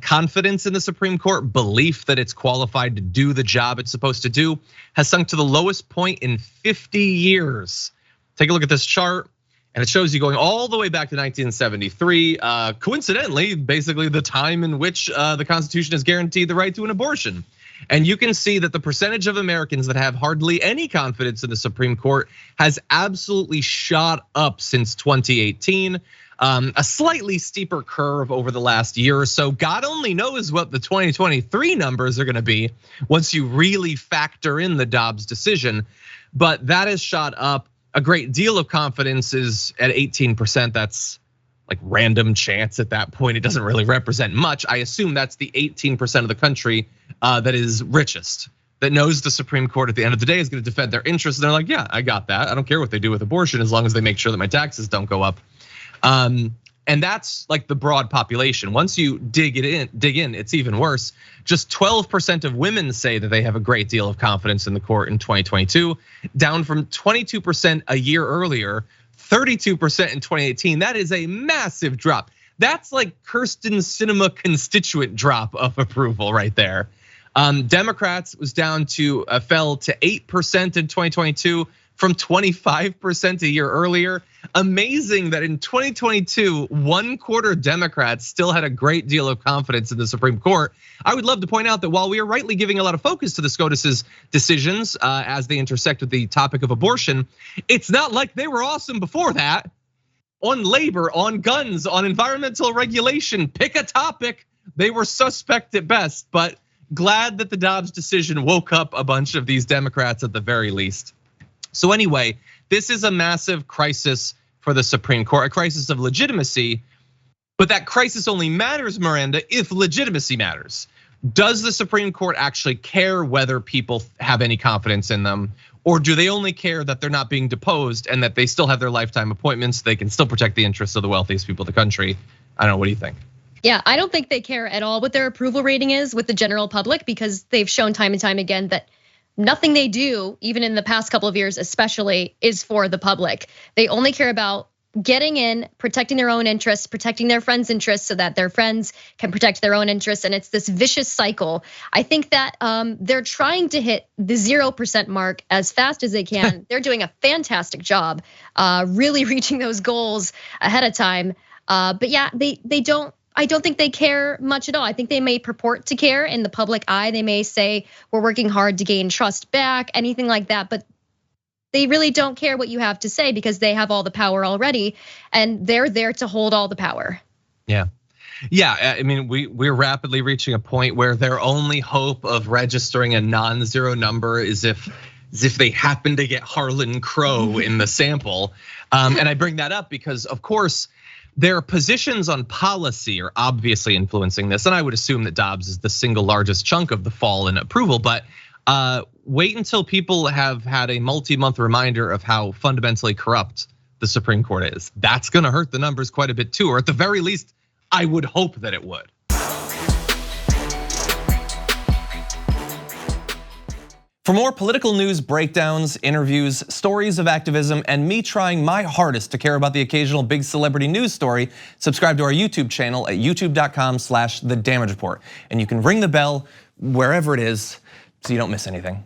confidence in the Supreme Court, belief that it's qualified to do the job it's supposed to do, has sunk to the lowest point in 50 years. Take a look at this chart, and it shows you going all the way back to 1973. Coincidentally, basically the time in which the Constitution has guaranteed the right to an abortion. And you can see that the percentage of Americans that have hardly any confidence in the Supreme Court has absolutely shot up since 2018. A slightly steeper curve over the last year or so. God only knows what the 2023 numbers are gonna be once you really factor in the Dobbs decision. But that has shot up. A great deal of confidence is at 18%. That's like random chance at that point. It doesn't really represent much. I assume that's the 18% of the country that is richest, that knows the Supreme Court at the end of the day is gonna defend their interests. And they're like, yeah, I got that. I don't care what they do with abortion as long as they make sure that my taxes don't go up. And that's like the broad population. Once you dig in, it's even worse. Just 12% of women say that they have a great deal of confidence in the court in 2022, down from 22% a year earlier, 32% in 2018. That is a massive drop. That's like Kirsten Sinema constituent drop of approval right there. Democrats was down to, fell to 8% in 2022 from 25% a year earlier. Amazing that in 2022, 1/4 Democrats still had a great deal of confidence in the Supreme Court. I would love to point out that while we are rightly giving a lot of focus to the SCOTUS's decisions as they intersect with the topic of abortion, it's not like they were awesome before that. On labor, on guns, on environmental regulation, pick a topic, they were suspect at best, but glad that the Dobbs decision woke up a bunch of these Democrats at the very least. So anyway, this is a massive crisis for the Supreme Court, a crisis of legitimacy, but that crisis only matters, Miranda, if legitimacy matters. Does the Supreme Court actually care whether people have any confidence in them, or do they only care that they're not being deposed and that they still have their lifetime appointments, they can still protect the interests of the wealthiest people in the country? I don't know, what do you think? Yeah, I don't think they care at all what their approval rating is with the general public, because they've shown time and time again that nothing they do, even in the past couple of years especially, is for the public. They only care about getting in, protecting their own interests, protecting their friends' interests so that their friends can protect their own interests. And it's this vicious cycle. I think that they're trying to hit the 0% mark as fast as they can. They're doing a fantastic job, really reaching those goals ahead of time. But yeah, I don't think they care much at all. I think they may purport to care in the public eye. They may say we're working hard to gain trust back, anything like that. But they really don't care what you have to say because they have all the power already, and they're there to hold all the power. Yeah, I mean, we're rapidly reaching a point where their only hope of registering a non-zero number is if they happen to get Harlan Crow in the sample. And I bring that up because, of course, their positions on policy are obviously influencing this, and I would assume that Dobbs is the single largest chunk of the fall in approval. But wait until people have had a multi-month reminder of how fundamentally corrupt the Supreme Court is. That's gonna hurt the numbers quite a bit too, or at the very least, I would hope that it would. For more political news breakdowns, interviews, stories of activism, and me trying my hardest to care about the occasional big celebrity news story, subscribe to our YouTube channel at youtube.com/thedamagereport. And you can ring the bell wherever it is so you don't miss anything.